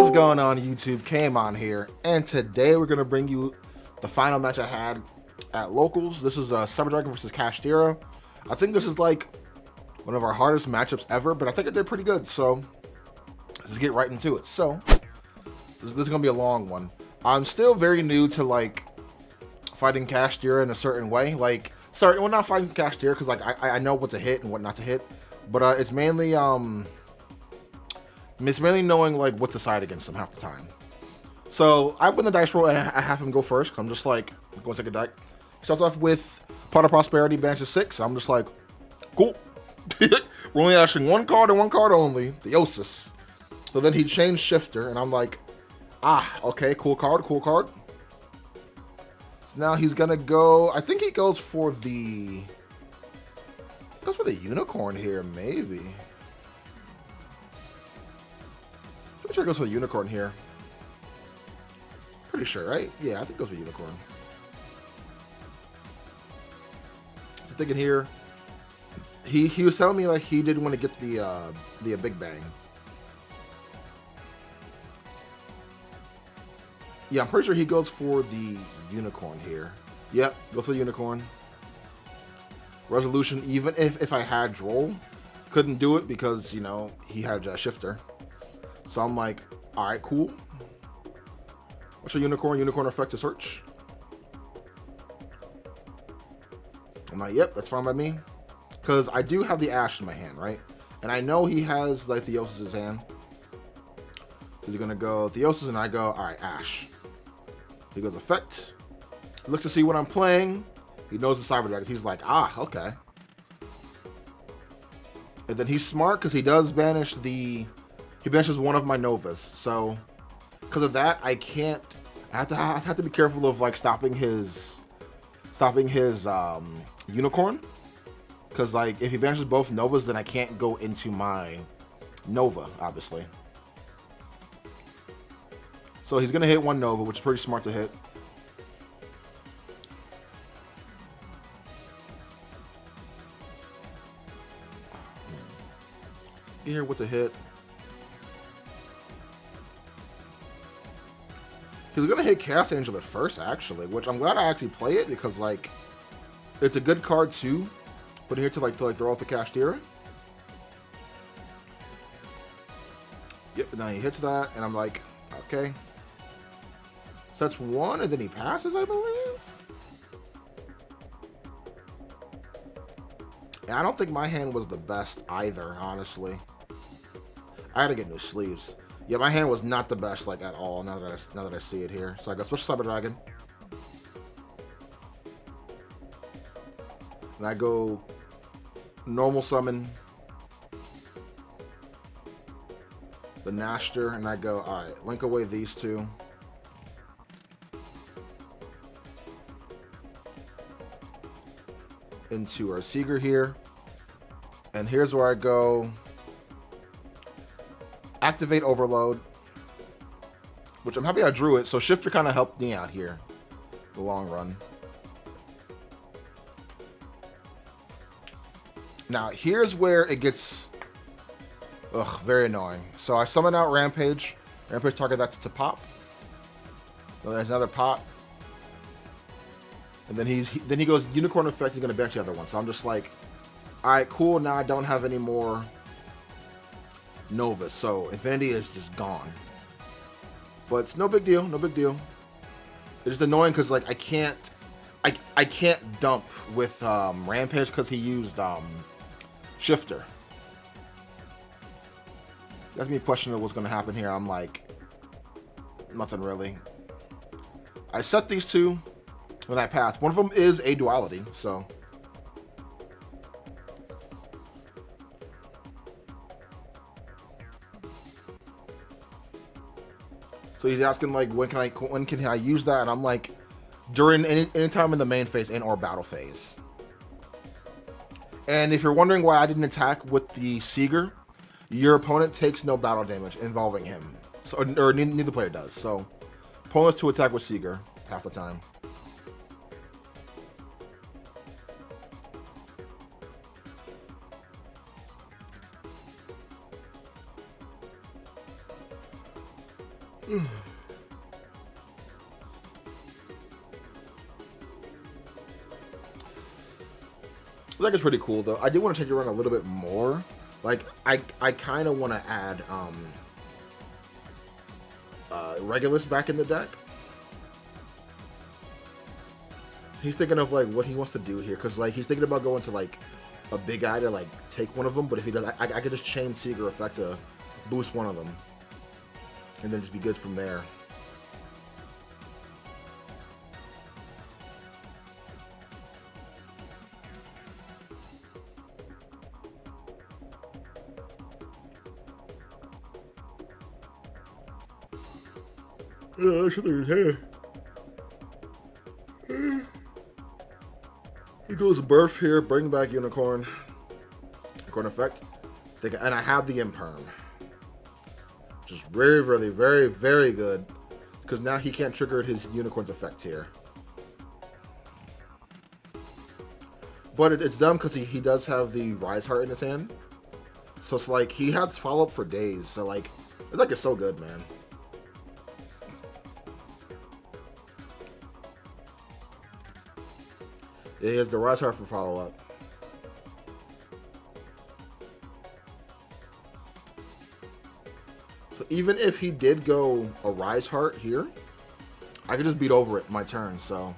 What's going on YouTube? Kamon here, and today we're going to bring you the final match I had at Locals. This is Cyber Dragon versus Kashtira. I think this is like one of our hardest matchups ever, but I think it did pretty good, so let's get right into it. So, this is going to be a long one. I'm still very new to like fighting Kashtira in a certain way. Like, sorry, well, not fighting Kashtira because like I know what to hit and what not to hit, but it's mainly knowing like what to side against him half the time. So I win the dice roll and I have him go first because I'm just like going to take a die. Starts off with Pot of Prosperity, banishes 6. I'm just like, cool. We're only ashing one card and one card only, the Osis. So then he changed Shifter, and I'm like, okay, cool card, cool card. So now he's gonna go. I think he goes for the unicorn here, maybe. Pretty sure it goes for the unicorn here. Pretty sure, right? Yeah, I think it goes for unicorn. Just thinking here. He was telling me like he didn't want to get the Big Bang. Yeah, I'm pretty sure he goes for the unicorn here. Yep, goes for the unicorn. Resolution, even if I had Droll, couldn't do it because, you know, he had a Shifter. So I'm like, alright, cool. What's your unicorn? Unicorn effect to search. I'm like, yep, that's fine by me. Because I do have the Ash in my hand, right? And I know he has like Theosis in his hand. So he's gonna go Theosis and I go, alright, Ash. He goes effect. He looks to see what I'm playing. He knows the Cyber Dragons. He's like, okay. And then he's smart because he does banish he banishes one of my Novas. So because of that, I have to be careful of like stopping his unicorn. Because like if he banishes both Novas, then I can't go into my Nova, obviously. So he's gonna hit one Nova, which is pretty smart to hit. Here what to hit. He's gonna hit Chaos Angel at first, actually, which I'm glad I actually play it because like it's a good card too. Put it here to throw off the Kashtira. Yep, now he hits that, and I'm like, okay. So that's one, and then he passes, I believe. And I don't think my hand was the best either, honestly. I had to get new sleeves. Yeah, my hand was not the best, like, at all, now that I see it here. So I got Special Cyber Dragon. And I go normal summon the Nashter, and I go, alright, link away these two. Into our Seeger here. And here's where I go activate Overload, which I'm happy I drew it, so Shifter kind of helped me out here the long run. Now here's where it gets very annoying. So I summon out Rampage. Rampage target that to pop. Then there's another pop. And then he goes Unicorn effect, he's gonna banish the other one. So I'm just like, alright, cool, now I don't have any more Novas, so Infinity is just gone. But it's no big deal, no big deal. It's just annoying because like I can't dump with Rampage because he used Shifter. That's me questioning what's gonna happen here. I'm like, nothing really. I set these two, then I pass. One of them is a duality, so. So he's asking like, when can I use that? And I'm like, during any time in the main phase and or battle phase. And if you're wondering why I didn't attack with the Seeger, your opponent takes no battle damage involving him, so, or neither player does. So opponents to attack with Seeger half the time. I think it's pretty cool though. I do want to change it around a little bit more. Like I kind of want to add Regulus back in the deck. He's thinking of like what he wants to do here, because like he's thinking about going to like a big guy to like take one of them. But if he does, I could just chain Seeger effect to boost one of them, and then just be good from there. Yeah, I should have his hair. He goes birth here, bring back Unicorn. Unicorn effect. And I have the Imperm. Which is very, really, very, very good. Because now he can't trigger his Unicorn's effect here. But it's dumb because he does have the Rise Heart in his hand. So it's like, he has follow-up for days. So like, it's like it's so good, man. Yeah, he has the Rise Heart for follow-up. So even if he did go a Rise Heart here, I could just beat over it my turn, so.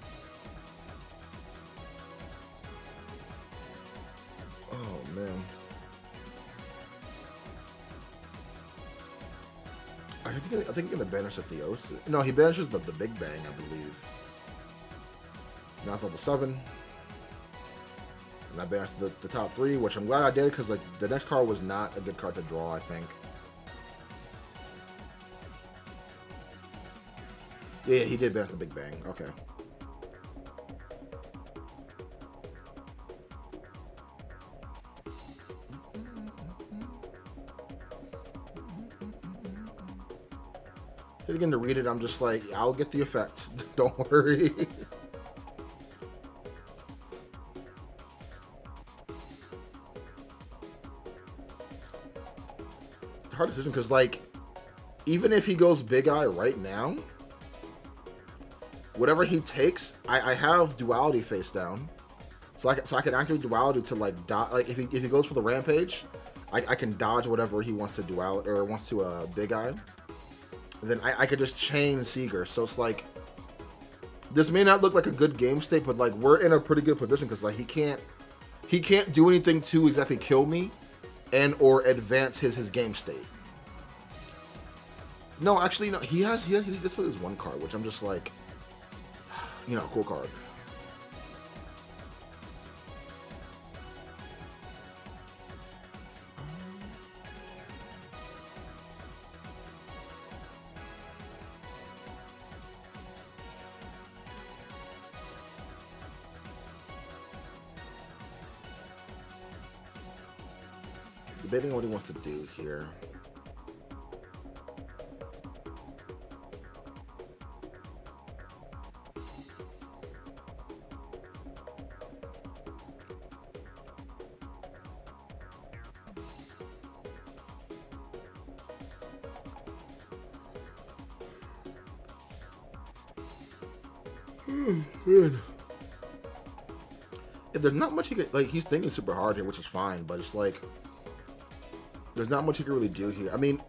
Oh, man. I think he's going to banish the Theos. No, he banishes the Big Bang, I believe. Now it's level 7. And I banished the top 3, which I'm glad I did, because like the next card was not a good card to draw, I think. Yeah, he did banish the Big Bang. Okay. If again to read it, I'm just like, I'll get the effect. Don't worry. Hard decision, because like even if he goes Big Eye right now, whatever he takes, I have Duality face down, so I can activate Duality to like like if he goes for the Rampage, I can dodge whatever he wants to Duality or wants to Big Eye, and then I could just chain Seeger. So it's like, this may not look like a good game state, but like we're in a pretty good position, because like he can't do anything to exactly kill me and or advance his game state. No, actually, no. He just played this one card, which I'm just like, you know, cool card. Debating what he wants to do here. Good. Yeah, there's not much he could, like, he's thinking super hard here, which is fine, but it's like, there's not much he can really do here. I mean,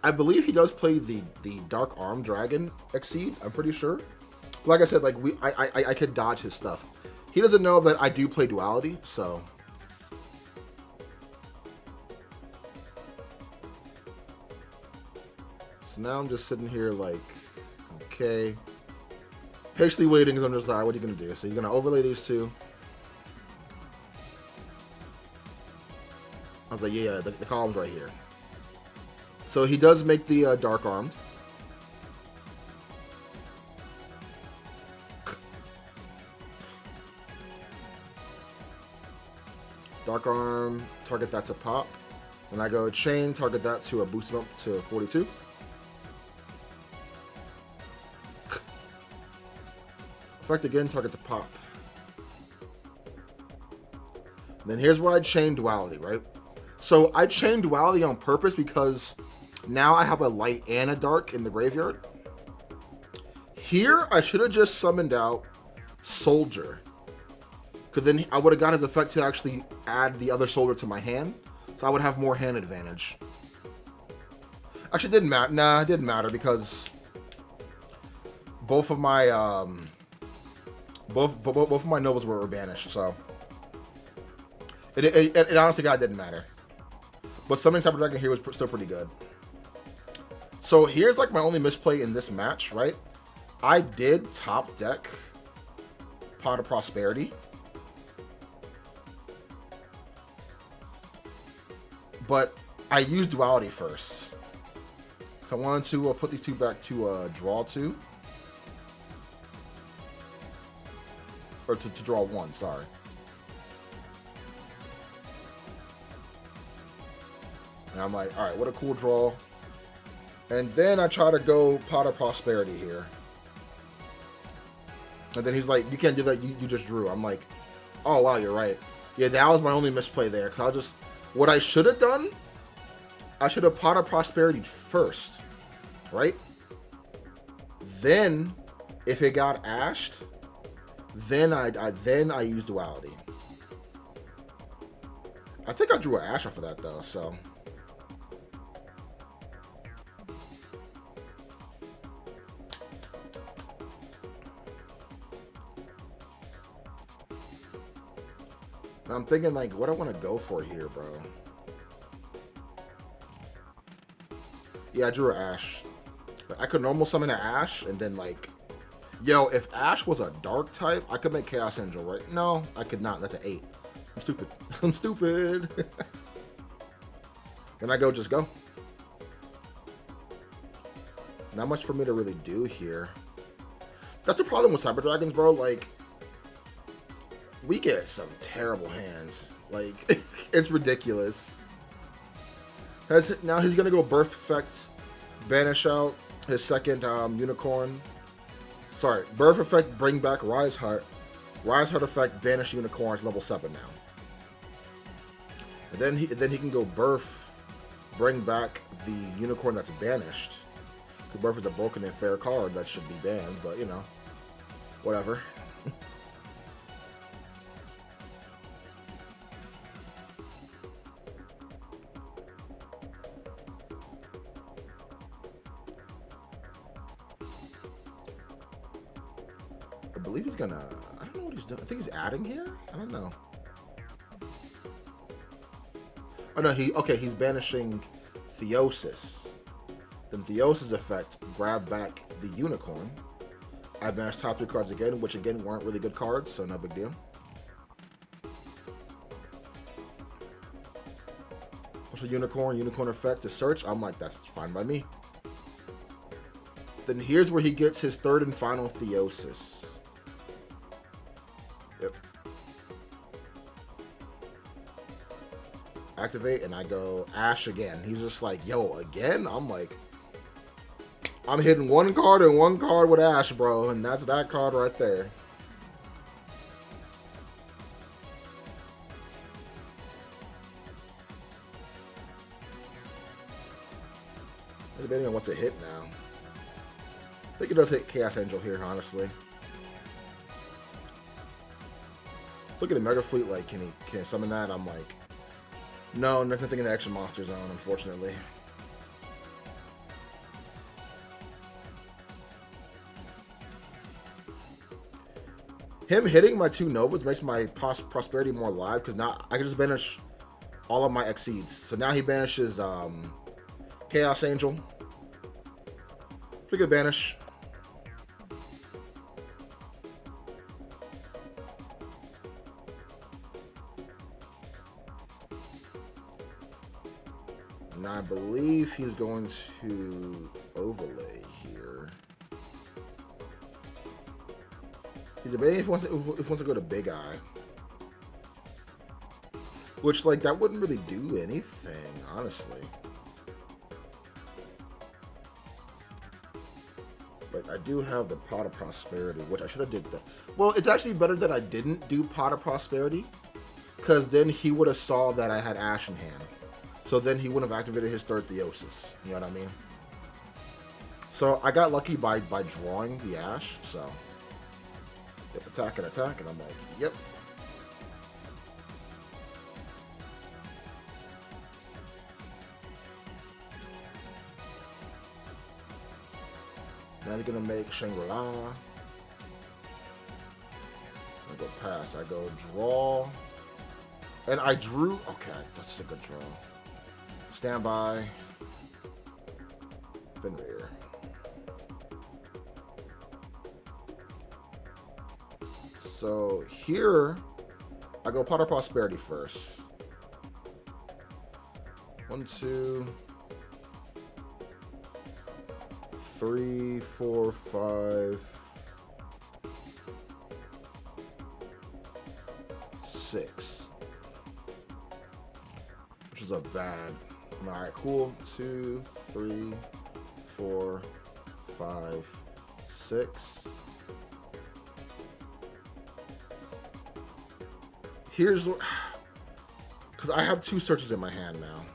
I believe he does play the Dark Arm Dragon Exceed, I'm pretty sure. Like I said, like, I could dodge his stuff. He doesn't know that I do play Duality, so. So now I'm just sitting here like, okay. Patiently waiting, because I'm just like, what are you going to do? So you're going to overlay these two. I was like, yeah, the column's right here. So he does make the Dark Armed. Dark Arm, target that to pop. Then I go chain, target that to a boost him up to 42. Effect again, target to pop. And then here's where I chain Duality, right? So I chain Duality on purpose because Now I have a light and a dark in the graveyard. Here, I should have just summoned out Soldier. Because then I would have got his effect to actually add the other Soldier to my hand. So I would have more hand advantage. Actually, it didn't matter. Nah, it didn't matter because both of my both of my Novas were banished. So it honestly, God, didn't matter. But summoning Cyber Dragon here was still pretty good. So here's like my only misplay in this match, right? I did top deck Pot of Prosperity. But I used Duality first. So I wanted to put these two back to draw two. Or to draw one, sorry. And I'm like, alright, what a cool draw. And then I try to go Pot of Prosperity here. And then he's like, you can't do that, you just drew. I'm like, oh wow, you're right. Yeah, that was my only misplay there. Because I just, what I should have done, I should have Pot of Prosperity first. Right? Then, if it got ashed, then I used Duality. I think I drew an ash off of that though, so. And I'm thinking like, what I want to go for here, bro. Yeah, I drew an ash. I could normal summon an Ash, and then, like... Yo, if Ash was a dark type, I could make Chaos Angel, right? No, I could not. That's an 8. I'm stupid. I'm stupid. Then I go, just go. Not much for me to really do here. That's the problem with Cyber Dragons, bro. Like, we get some terrible hands. Like, it's ridiculous. Now he's going to go Birth Effect, banish out his second Unicorn. Sorry, Birth Effect, bring back Rise Heart. Rise Heart Effect, banish Unicorns, level 7 now. And then he can go Birth, bring back the Unicorn that's banished. Because Birth is a broken and fair card that should be banned, but you know, whatever. I believe he's gonna, I don't know what he's doing. I think he's adding here? I don't know. Oh no, he's banishing Theosis. Then Theosis effect, grab back the Unicorn. I banished top 3 cards again, which again weren't really good cards, so no big deal. What's a Unicorn effect to search? I'm like, that's fine by me. Then here's where he gets his third and final Theosis. Yep. Activate, and I go Ash again. He's just like, yo, again? I'm like, I'm hitting one card and one card with Ash, bro, and that's that card right there. Debating on what to hit now. I think it does hit Chaos Angel here, honestly. Look at the Mega Fleet, like, can he summon that? I'm like, no, nothing in the Action Monster Zone, unfortunately. Him hitting my 2 Novas makes my Prosperity more alive, because now I can just banish all of my Exceeds. So now he banishes Chaos Angel. Pretty good banish. And I believe he's going to overlay here. He's debating if he wants to go to Big Eye. Which, like, that wouldn't really do anything, honestly. But I do have the Pot of Prosperity, which I should have did that. Well, it's actually better that I didn't do Pot of Prosperity, because then he would have saw that I had Ash in hand. So then he wouldn't have activated his third Theosis. You know what I mean? So I got lucky by drawing the Ash. So, yep, attack. And I'm like, yep. Now you're gonna make Shangri-La. I go pass. I go draw. And I drew. Okay, that's a good draw. Standby. Fenrir. So here, I go Pot of Prosperity first. 1, 2, 3, 4, 5, 6. Which is a bad. Alright, cool. 2, 3, 4, 5, 6. Here's what, because I have 2 searches in my hand now.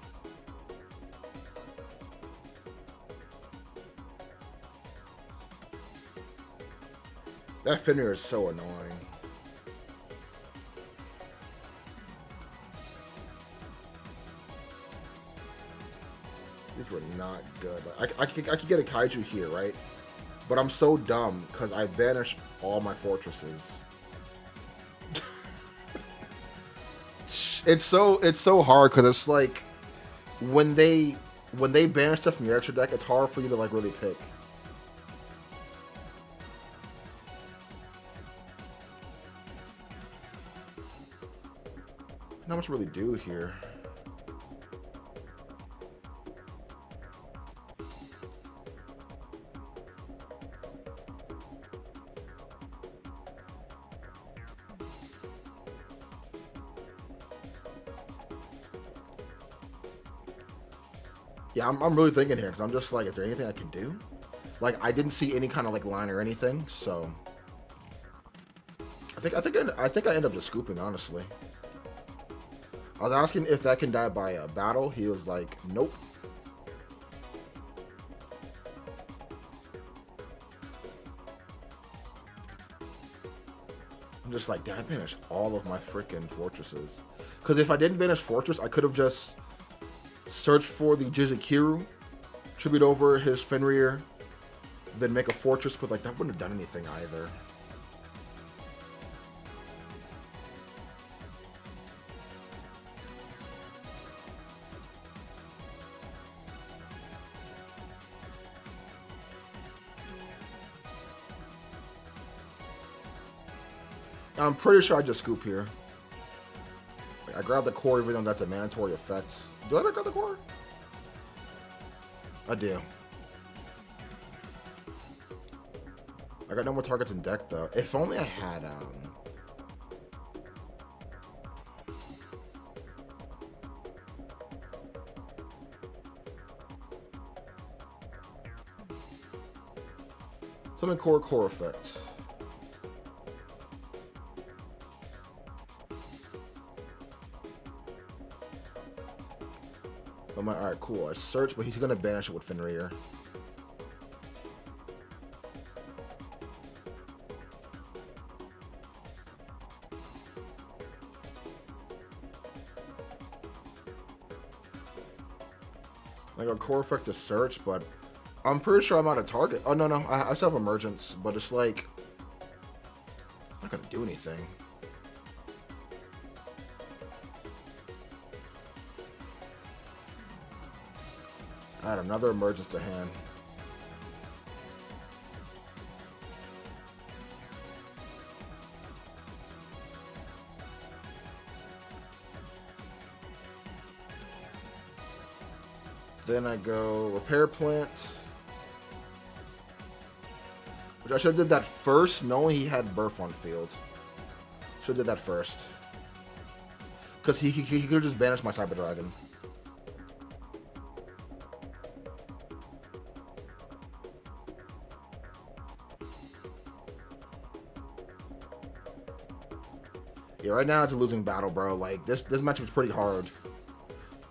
That Fenrir is so annoying. These were not good. I could get a Kaiju here, right? But I'm so dumb because I banished all my fortresses. It's so hard because it's like when they banish stuff from your extra deck, it's hard for you to like really pick. Not much to really do here. Yeah, I'm really thinking here because I'm just like, is there anything I can do? Like, I didn't see any kind of like line or anything, so I think I end up just scooping, honestly. I was asking if that can die by a battle. He was like, nope. I'm just like, did I banish all of my freaking fortresses? Because if I didn't banish fortress, I could have just searched for the Jizukiru, tribute over his Fenrir, then make a fortress, but like that wouldn't have done anything either. I'm pretty sure I just scoop here. I grab the core even though that's a mandatory effect. Do I ever grab the core? I do. I got no more targets in deck though. If only I had summon core effect. I'm like, alright, cool. I search, but he's gonna banish it with Fenrir. I got core effect to search, but I'm pretty sure I'm out of target. Oh no, I still have emergence, but it's like I'm not gonna do anything. I had another emergence to hand. Then I go repair plant. Which I should have did that first, knowing he had birth on field. Should have did that first. Because he could have just banished my Cyber Dragon. Yeah, right now it's a losing battle, bro. Like, this matchup is pretty hard.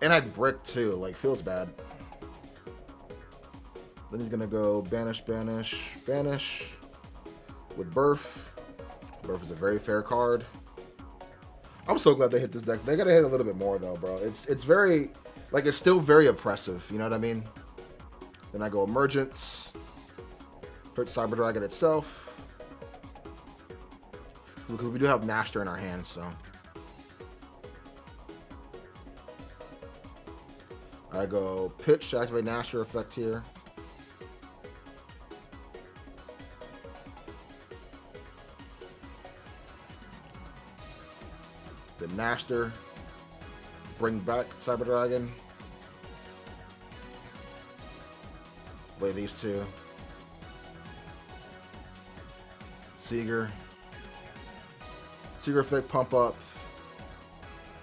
And I brick too, like feels bad. Then he's gonna go banish, banish, banish with Birth. Birth is a very fair card. I'm so glad they hit this deck. They gotta hit a little bit more though, bro. It's very, like, it's still very oppressive. You know what I mean? Then I go Emergence. Hurt Cyber Dragon itself. Because we do have Nashter in our hand, so. I go Pitch to activate Nashter effect here. The Nashter. Bring back Cyber Dragon. Play these two. Seeger. Seeger effect, pump up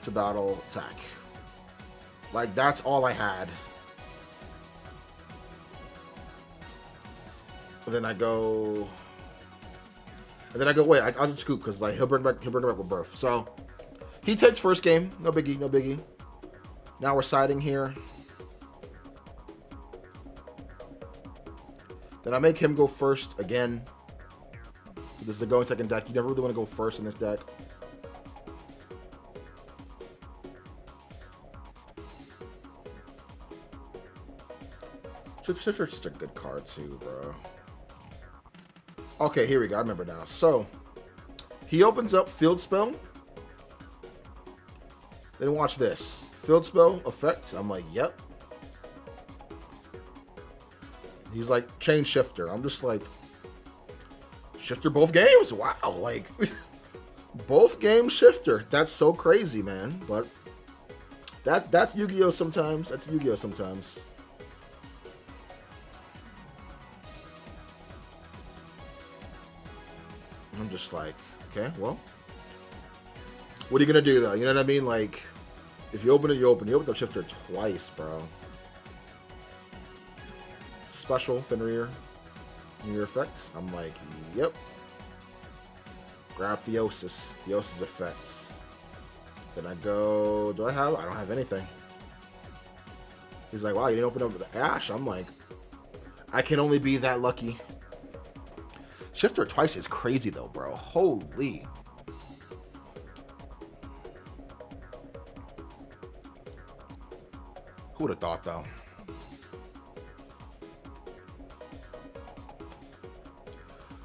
to battle attack. Like, that's all I had. And then I go. Wait, I'll just scoop because like he'll bring it back with Birth. So he takes first game, no biggie, no biggie. Now we're siding here. Then I make him go first again. This is a going second deck. You never really want to go first in this deck. Shifter's just a good card too, bro. Okay, here we go. I remember now. So, he opens up Field Spell. Then watch this. Field Spell effect. I'm like, yep. He's like, Chain Shifter. I'm just like, Shifter both games? Wow, like, both games Shifter. That's so crazy, man. But that's Yu-Gi-Oh! Sometimes. That's Yu-Gi-Oh! Sometimes. I'm just like, okay, well, what are you gonna do though? You know what I mean? Like, if you open it, you open. You opened up Shifter twice, bro. Special Fenrir. Your effects. I'm like, yep. Grab Theosis. Theosis effects. Then I go, do I have? I don't have anything. He's like, wow, you didn't open up the Ash. I'm like, I can only be that lucky. Shifter twice is crazy though, bro. Holy. Who would have thought though?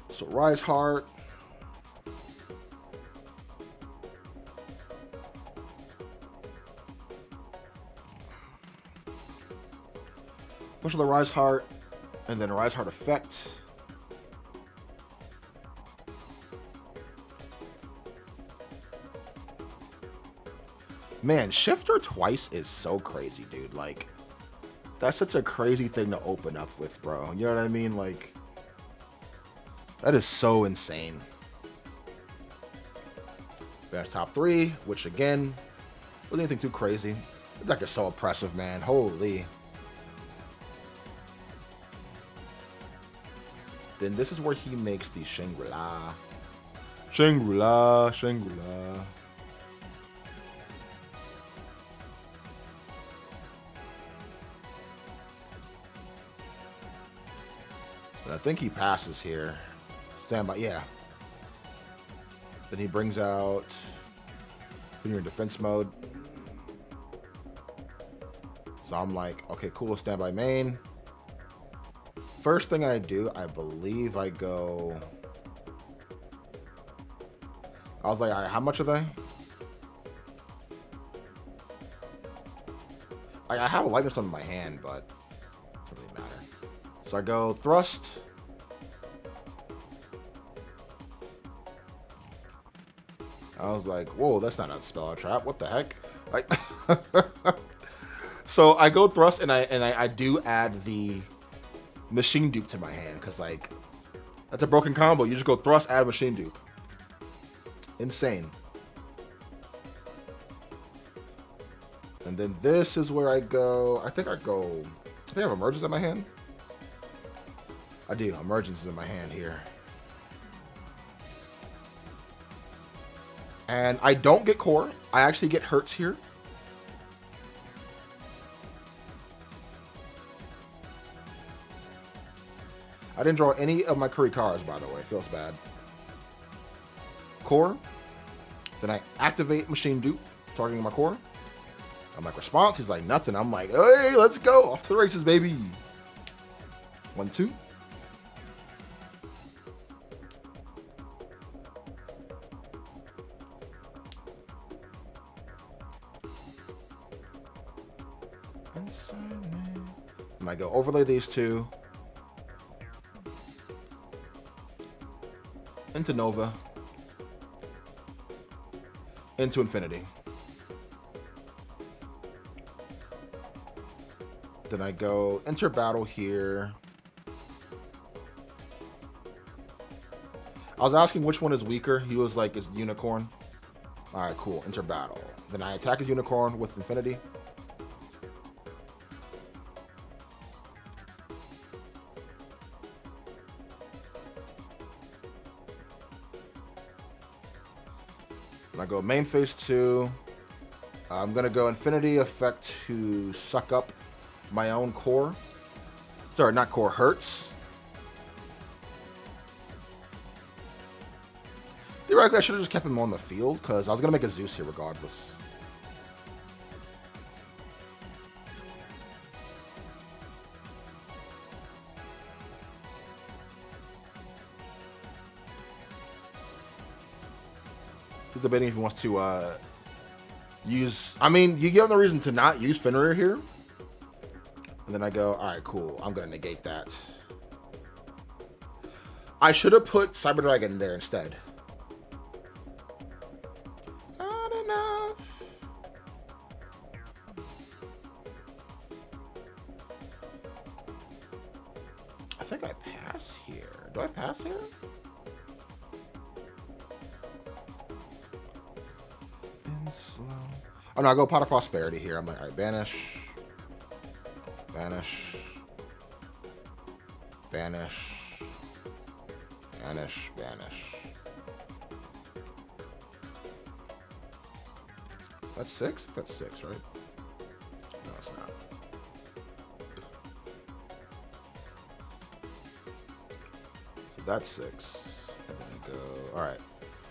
So Rise Heart. Push the Rise Heart, and then Rise Heart effect. Man, Shifter twice is so crazy, dude. Like, that's such a crazy thing to open up with, bro. You know what I mean? Like, that is so insane. Best top 3, which again, wasn't anything too crazy. The deck is so oppressive, man. Holy. Then this is where he makes the Shangri-La. Shangri-La, Shangri-La. I think he passes here. Stand by, yeah. Then he brings out, put you in defense mode. So I'm like, okay, cool, stand by main. First thing I do, I believe I go. I was like, all right, how much are they? I have a lightning stone in my hand, but it doesn't really matter. So I go thrust. I was like, whoa, that's not a spell or trap. What the heck? Like, so I go thrust and I do add the machine dupe to my hand because like that's a broken combo. You just go thrust, add machine dupe. Insane. And then this is where I go. I think I have emergence in my hand. I do. Emergence is in my hand here. And I don't get core. I actually get hurts here. I didn't draw any of my Kurikaras, by the way. Feels bad. Core. Then I activate Machine Dupe, targeting my core. I'm like, response? He's like, nothing. I'm like, hey, let's go. Off to the races, baby. 1, 2. I might go overlay these two into Nova, into Infinity. Then I go enter battle here. I was asking which one is weaker. He was like, it's Unicorn. All right, cool. Enter battle. Then I attack his Unicorn with Infinity. I go main phase 2. I'm going to go Infinity effect to suck up my own core. Sorry, not core, Hurts. Theoretically, I should have just kept him on the field because I was going to make a Zeus here regardless. He's debating if he wants to use... I mean, you give him the reason to not use Fenrir here. And then I go, all right, cool. I'm going to negate that. I should have put Cyber Dragon there instead. Not enough. I think I pass here. Do I pass here? Slow. Oh no, I go Pot of Prosperity here. I'm like, all right, banish, banish, banish, banish, banish. That's 6? That's 6, right? No, it's not. So that's 6. And then I go, all right.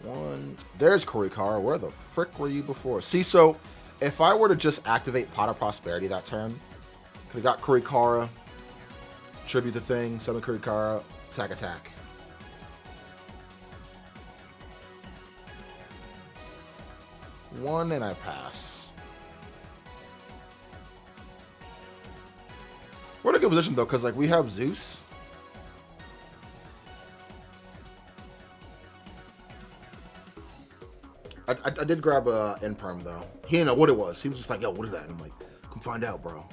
1. There's Kurikara. Where the frick were you before? See, so if I were to just activate Pot of Prosperity that turn, could have got Kurikara, tribute the thing, summon Kurikara, attack, attack. One and I pass. We're in a good position though, because like we have Zeus. I did grab a N-Perm though. He didn't know what it was. He was just like, yo, what is that? And I'm like, come find out, bro.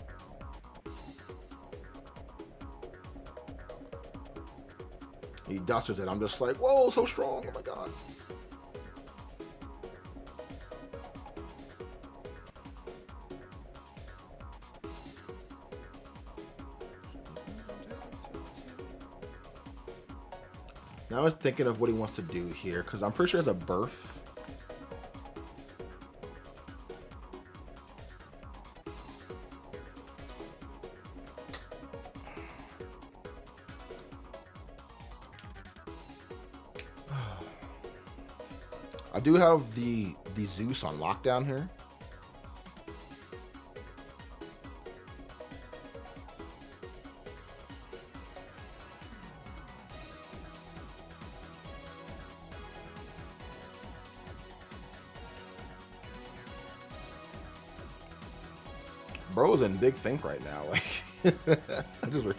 He dusters it. I'm just like, whoa, so strong. Oh my god. Now I was thinking of what he wants to do here, because I'm pretty sure he has a birth. I do have the Zeus on lockdown here. Bro's in big think right now. Like, I just realized.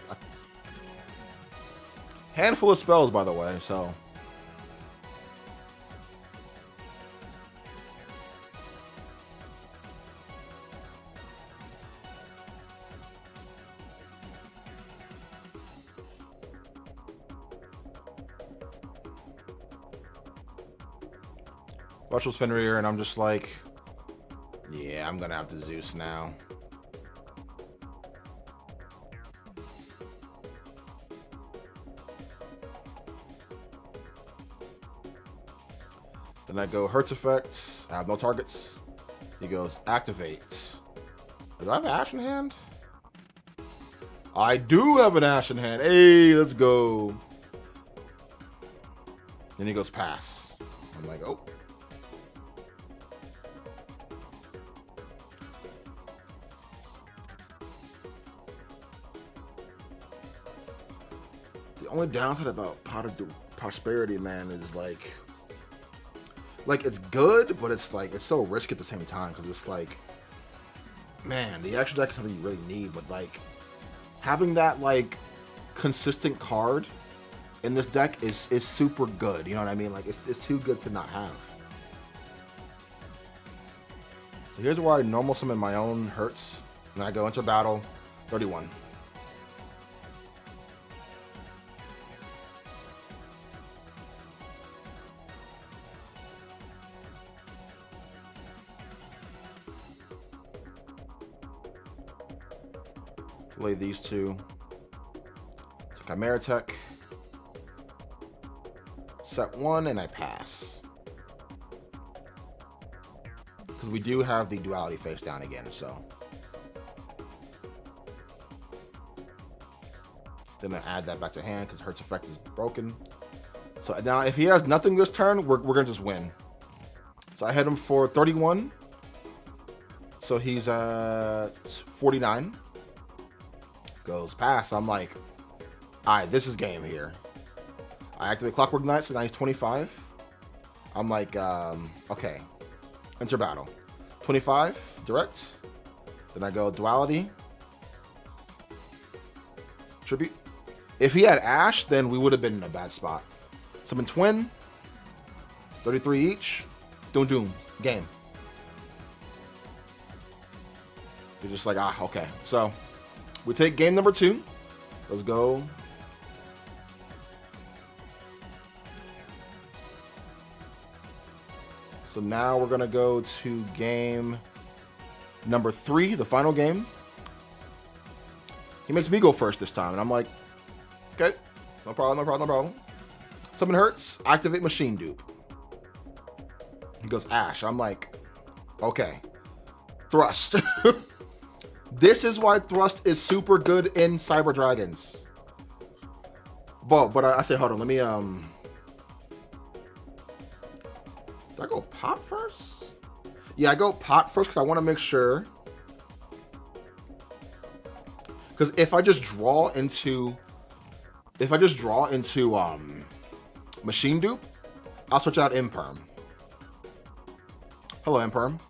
Handful of spells, by the way, so. Marshall's Fenrir, and I'm just like, yeah, I'm gonna have to Zeus now. Then I go Hertz effect. I have no targets. He goes activate. Do I have Ash in hand? I do have an Ash in hand. Hey, let's go. Then he goes pass. I'm like, oh. The only downside about Pot of Prosperity, man, is like it's good, but it's like it's so risky at the same time because it's like, man, the extra deck is something you really need, but like having that like consistent card in this deck is super good. You know what I mean? Like it's too good to not have. So here's where I normal summon my own Hurts, and I go into battle, 31. Play these two. To Chimera Tech. Set one, and I pass. Because we do have the Duality face down again, so. Then I add that back to hand because Hurt's effect is broken. So now if he has nothing this turn, we're going to just win. So I hit him for 31. So he's at 49. Goes past. I'm like, all right, this is game here. I activate Clockwork Knight, so now he's 25. I'm like, okay. Enter battle. 25, direct. Then I go Duality. Tribute. If he had Ash, then we would have been in a bad spot. Summon Twin. 33 each. Doom. Game. You're just like, okay. So, we take game number 2. Let's go. So now we're going to go to game number 3, the final game. He makes me go first this time, and I'm like, okay, no problem. Summon Hurts, activate Machine Dupe. He goes Ash. I'm like, okay. Thrust. This is why Thrust is super good in Cyber Dragons. But I say, hold on, let me, did I go Pot first? Yeah, I go Pot first because I want to make sure. Because if I just draw into Machine Dupe, I'll switch out Imperm. Hello, Imperm.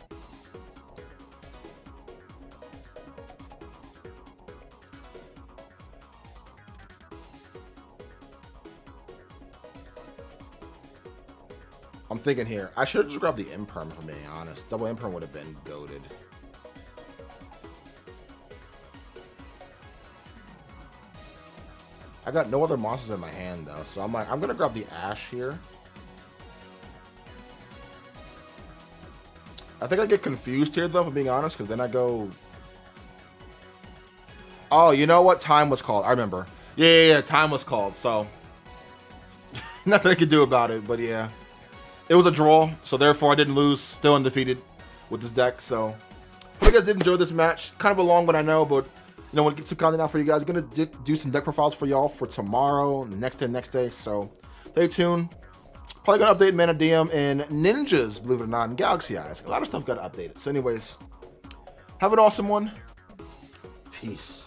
I'm thinking here, I should have just grabbed the Imperm, if I'm being honest. Double Imperm would have been goated. I got no other monsters in my hand, though, so I'm like, I'm going to grab the Ash here. I think I get confused here, though, if I'm being honest, because then I go... Oh, you know what? Time was called. I remember. Yeah, time was called, so... Nothing I could do about it, but yeah. It was a draw, so therefore I didn't lose. Still undefeated with this deck, so... Hope you guys did enjoy this match. Kind of a long one, I know, but... You know, want to get some content out for you guys. I'm going to do some deck profiles for y'all for tomorrow, next day, so... Stay tuned. Probably going to update Mana DM and Ninjas, believe it or not, and Galaxy Eyes. A lot of stuff got updated. So anyways, have an awesome one. Peace.